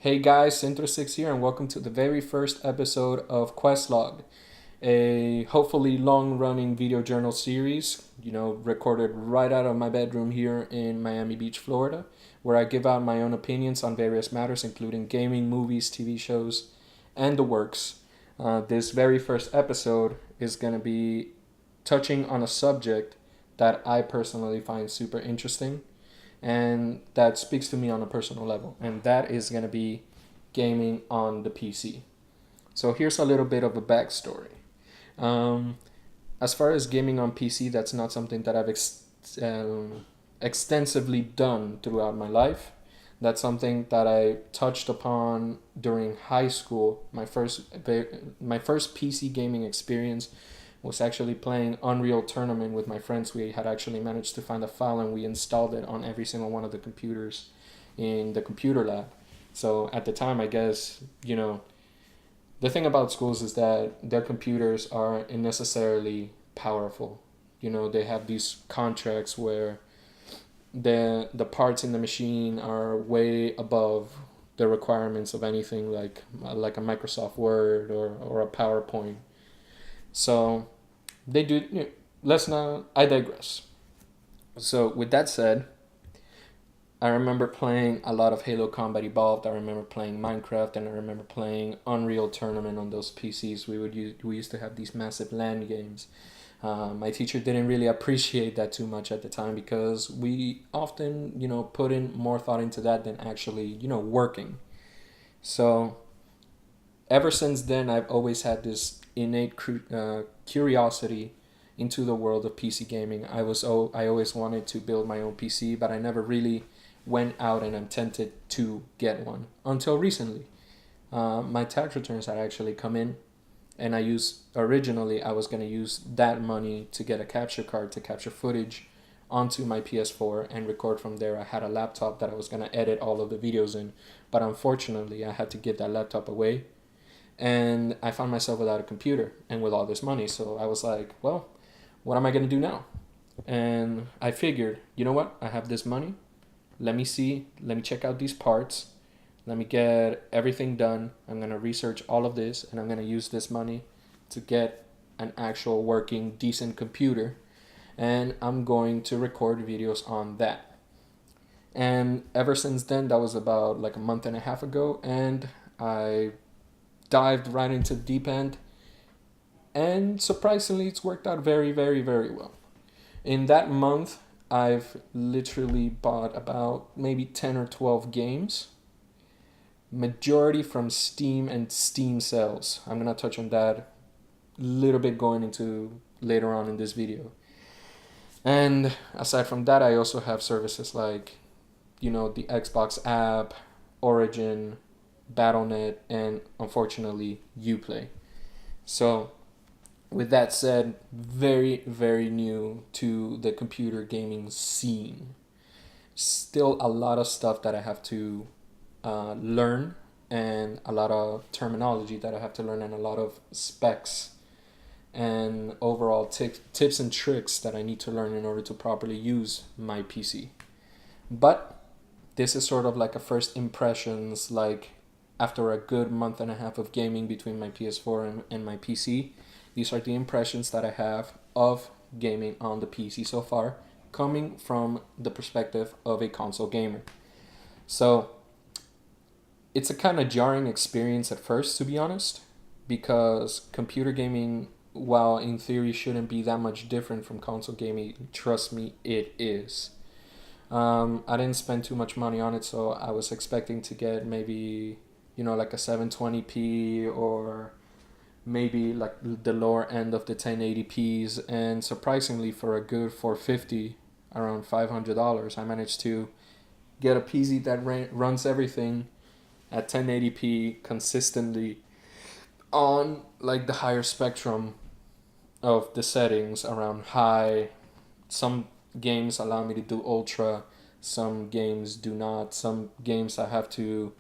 Hey guys, Centro6 here, and welcome to the very first episode of Questlog, a hopefully long running video journal series, recorded right out of my bedroom here in Miami Beach, Florida, where I give out my own opinions on various matters, including gaming, movies, TV shows, and the works. This very first episode is going to be touching on a subject that I personally find super interesting and that speaks to me on a personal level, and that is going to be gaming on the PC. So here's a little bit of a backstory. Um, as far as gaming on PC, that's not something that I've extensively done throughout my life. That's something that I touched upon during high school. My first PC gaming experience was actually playing Unreal Tournament with my friends. We had actually managed to find a file and we installed it on every single one of the computers in the computer lab. So at the time, I guess, the thing about schools is that their computers aren't necessarily powerful. They have these contracts where the parts in the machine are way above the requirements of anything like a Microsoft Word or a PowerPoint. So they do. Let's not. I digress. So with that said, I remember playing a lot of Halo Combat Evolved. I remember playing Minecraft, and I remember playing Unreal Tournament on those PCs. We used to have these massive LAN games. My teacher didn't really appreciate that too much at the time because we often put in more thought into that than actually working. So ever since then, I've always had this innate curiosity into the world of PC gaming. I always wanted to build my own PC, but I never really went out and attempted to get one until recently. My tax returns had actually come in, and originally I was going to use that money to get a capture card to capture footage onto my PS4 and record from there. I had a laptop that I was going to edit all of the videos in, but unfortunately I had to give that laptop away, and I found myself without a computer and with all this money. So I was like, well, what am I going to do now? And I figured, you know what? I have this money. Let me check out these parts. Let me get everything done. I'm going to research all of this, and I'm going to use this money to get an actual working decent computer, and I'm going to record videos on that. And ever since then, that was about like a month and a half ago, and I dived right into the deep end, and surprisingly it's worked out very, very, very well. In that month, I've literally bought about maybe 10 or 12 games, majority from Steam and Steam sales. I'm going to touch on that a little bit going into later on in this video. And aside from that, I also have services like the Xbox app, Origin, Battle.net, and unfortunately Uplay. So with that said, very, very new to the computer gaming scene. Still a lot of stuff that I have to learn, and a lot of terminology that I have to learn, and a lot of specs and overall tips and tricks that I need to learn in order to properly use my PC. But this is sort of like a first impressions, like after a good month and a half of gaming between my PS4 and my PC. These are the impressions that I have of gaming on the PC so far, coming from the perspective of a console gamer. So it's a kind of jarring experience at first, to be honest, because computer gaming, while in theory shouldn't be that much different from console gaming, trust me, it is. I didn't spend too much money on it, so I was expecting to get maybe, like a 720p, or maybe like the lower end of the 1080p's, and surprisingly for a good 450, around $500, I managed to get a PC that runs everything at 1080p consistently on like the higher spectrum of the settings around high. Some games allow me to do ultra, some games do not. Some games I have to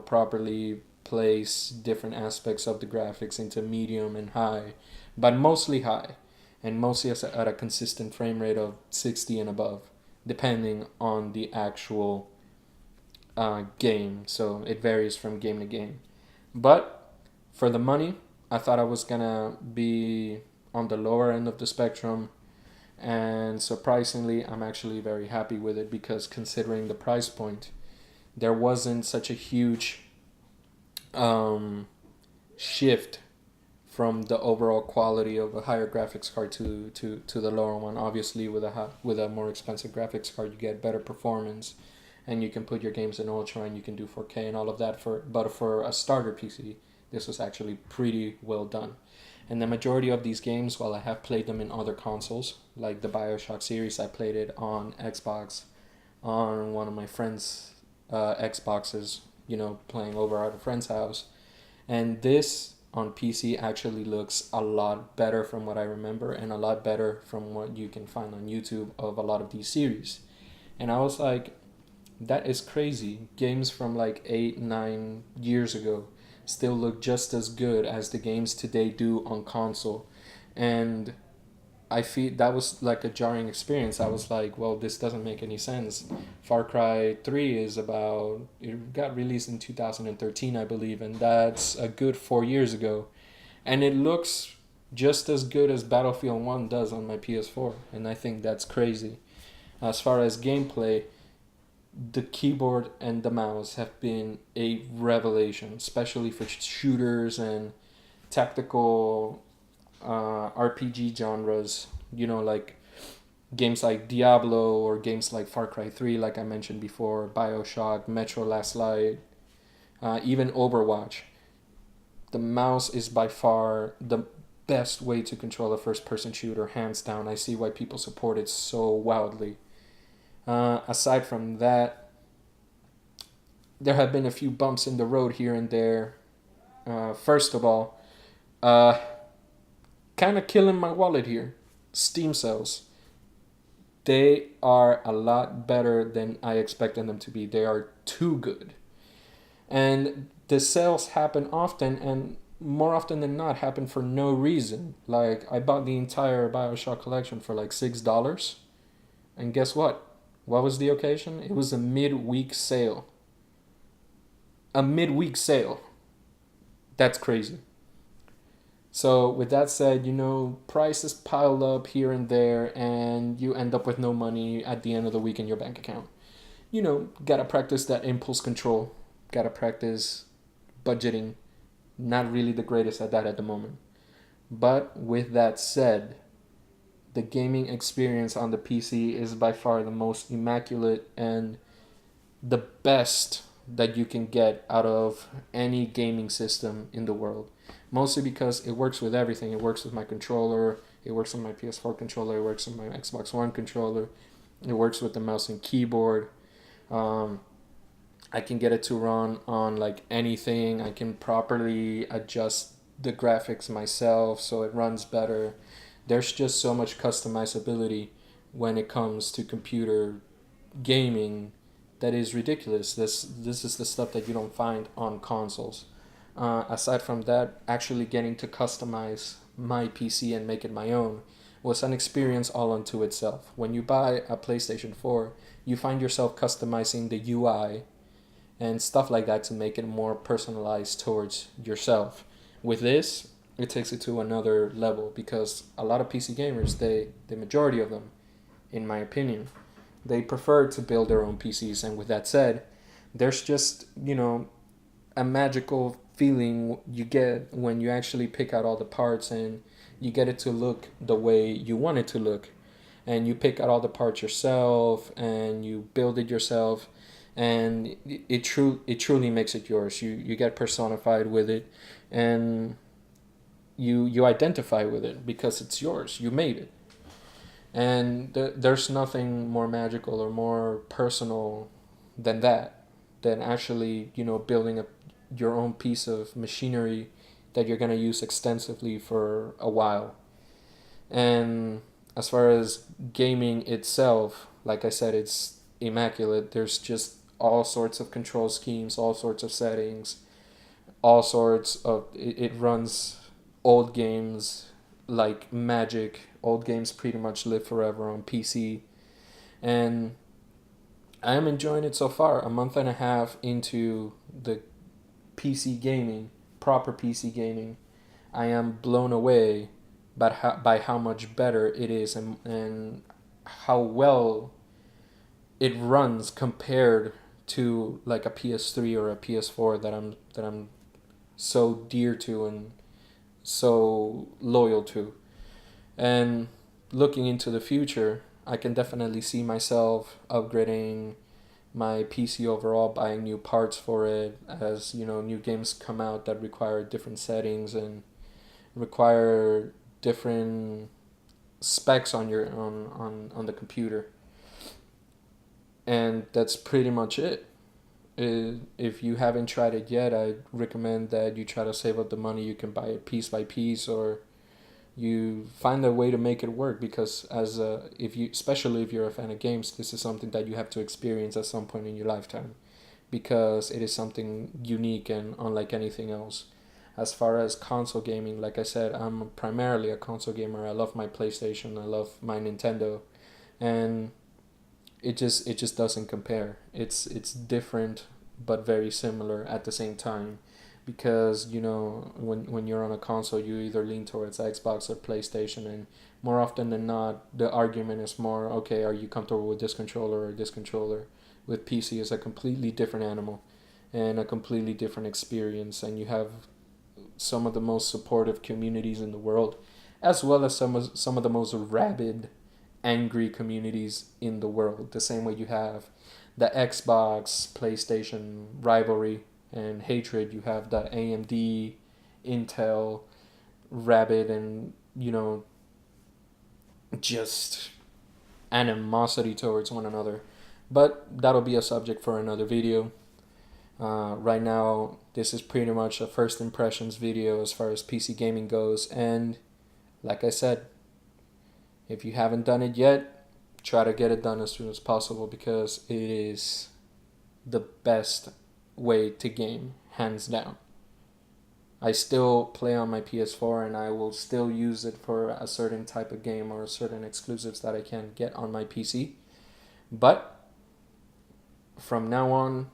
properly place different aspects of the graphics into medium and high, but mostly high, and mostly at a consistent frame rate of 60 and above, depending on the actual game, so it varies from game to game. But for the money, I thought I was gonna be on the lower end of the spectrum, and surprisingly, I'm actually very happy with it because considering the price point, there wasn't such a huge um, shift from the overall quality of a higher graphics card to the lower one. Obviously, with a more expensive graphics card, you get better performance, and you can put your games in ultra, and you can do 4K and all of that. But for a starter PC, this was actually pretty well done. And the majority of these games, while I have played them in other consoles, like the Bioshock series, I played it on Xbox, on one of my friends' Xboxes, playing over at a friend's house. And this on PC actually looks a lot better from what I remember, and a lot better from what you can find on YouTube of a lot of these series. And I was like, that is crazy. Games from like 8, 9 years ago still look just as good as the games today do on console. And I feel that was like a jarring experience. I was like, well, this doesn't make any sense. Far Cry 3 it got released in 2013, I believe, and that's a good 4 years ago. And it looks just as good as Battlefield 1 does on my PS4. And I think that's crazy. As far as gameplay, the keyboard and the mouse have been a revelation, especially for shooters and tactical RPG genres. Like games like Diablo or games like Far Cry 3, like I mentioned before, Bioshock, Metro Last Light, even Overwatch. The mouse is by far the best way to control a first person shooter, hands down. I see why people support it so wildly. Aside from that, there have been a few bumps in the road here and there. First of all, kind of killing my wallet here. Steam sales. They are a lot better than I expected them to be. They are too good. And the sales happen often, and more often than not happen for no reason. Like, I bought the entire Bioshock collection for like $6. And guess what? What was the occasion? It was a midweek sale. A midweek sale. That's crazy. So with that said, prices pile up here and there, and you end up with no money at the end of the week in your bank account. Gotta practice that impulse control. Gotta practice budgeting. Not really the greatest at that at the moment. But with that said, the gaming experience on the PC is by far the most immaculate and the best that you can get out of any gaming system in the world. Mostly because it works with everything. It works with my controller, it works with my PS4 controller, it works with my Xbox One controller, it works with the mouse and keyboard. I can get it to run on like anything. I can properly adjust the graphics myself so it runs better. There's just so much customizability when it comes to computer gaming that is ridiculous. This is the stuff that you don't find on consoles. Aside from that, actually getting to customize my PC and make it my own was an experience all unto itself. When you buy a PlayStation 4, you find yourself customizing the UI and stuff like that to make it more personalized towards yourself. With this, it takes it to another level because a lot of PC gamers, the majority of them, in my opinion, they prefer to build their own PCs. And with that said, there's just, a magical feeling you get when you actually pick out all the parts and you get it to look the way you want it to look. And you pick out all the parts yourself and you build it yourself, and it truly makes it yours. You get personified with it, and you identify with it because it's yours. You made it. And there's nothing more magical or more personal than that, than actually, building your own piece of machinery that you're going to use extensively for a while. And as far as gaming itself, like I said, it's immaculate. There's just all sorts of control schemes, all sorts of settings, all sorts of... It runs old games like magic. Old games pretty much live forever on PC. And I am enjoying it so far. A month and a half into the PC gaming, proper PC gaming, I am blown away by how much better it is, and how well it runs compared to like a PS3 or a PS4 that I'm so dear to and so loyal to. And looking into the future, I can definitely see myself upgrading my PC overall, buying new parts for it as new games come out that require different settings and require different specs on your on the computer. And that's pretty much it. If you haven't tried it yet, I recommend that you try to save up the money. You can buy it piece by piece, or you find a way to make it work, because if you, especially if you're a fan of games, this is something that you have to experience at some point in your lifetime, because it is something unique and unlike anything else. As far as console gaming, like I said, I'm primarily a console gamer. I love my PlayStation, I love my Nintendo, and it just doesn't compare. It's different but very similar at the same time, because when you're on a console, you either lean towards Xbox or PlayStation, and more often than not the argument is more, okay, are you comfortable with this controller or this controller. With PC, is a completely different animal and a completely different experience, and you have some of the most supportive communities in the world, as well as some of the most rabid, angry communities in the world. The same way you have the Xbox PlayStation rivalry and hatred, you have the AMD Intel rabid and just animosity towards one another. But that'll be a subject for another video. Right now, this is pretty much a first impressions video as far as PC gaming goes, and like I said, if you haven't done it yet, try to get it done as soon as possible, because it is the best way to game, hands down. I still play on my PS4, and I will still use it for a certain type of game or certain exclusives that I can't get on my PC. But from now on,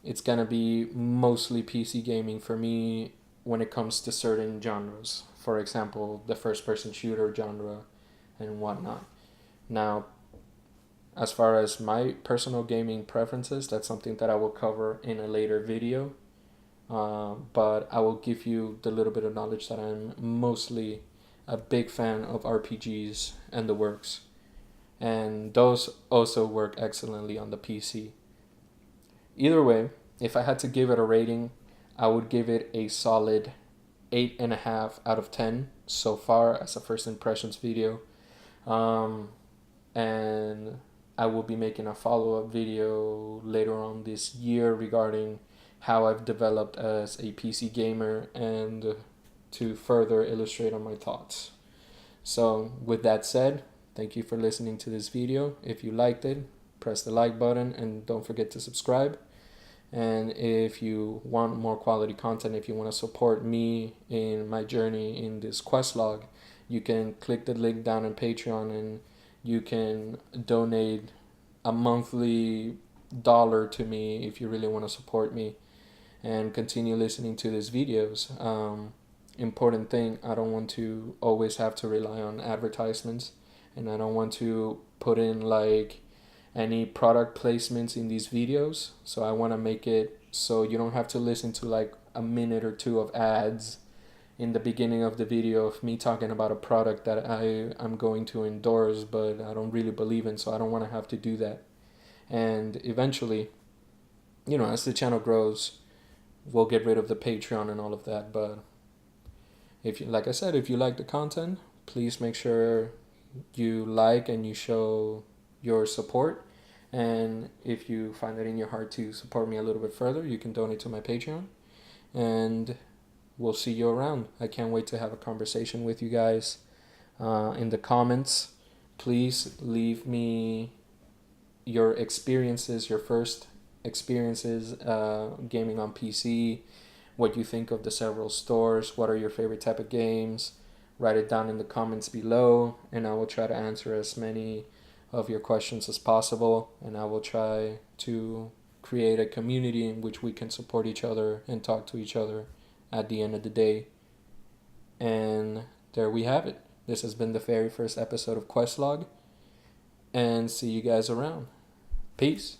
it's gonna be mostly PC gaming for me when it comes to certain genres. For example, the first-person shooter genre and whatnot. Now, as far as my personal gaming preferences, that's something that I will cover in a later video. But I will give you the little bit of knowledge that I'm mostly a big fan of RPGs and the works. And those also work excellently on the PC. Either way, if I had to give it a rating, I would give it a solid 8.5 out of 10 so far as a first impressions video. And I will be making a follow-up video later on this year regarding how I've developed as a PC gamer, and to further illustrate on my thoughts. So with that said, thank you for listening to this video. If you liked it, press the like button and don't forget to subscribe. And if you want more quality content, if you want to support me in my journey in this quest log, you can click the link down on Patreon, and you can donate a monthly dollar to me if you really want to support me and continue listening to these videos. Important thing, I don't want to always have to rely on advertisements, and I don't want to put in like any product placements in these videos. So I want to make it so you don't have to listen to like a minute or two of ads in the beginning of the video of me talking about a product that I'm going to endorse, but I don't really believe in. So I don't want to have to do that. And eventually, as the channel grows, we'll get rid of the Patreon and all of that. But if you, like I said, if you like the content, please make sure you like and you show your support. And if you find it in your heart to support me a little bit further, you can donate to my Patreon, and we'll see you around. I can't wait to have a conversation with you guys. In the comments, please leave me your experiences, your first experiences gaming on PC, what you think of the several stores, what are your favorite type of games. Write it down in the comments below, and I will try to answer as many of your questions as possible, and I will try to create a community in which we can support each other and talk to each other at the end of the day. And there we have it. This has been the very first episode of Questlog, and see you guys around. Peace.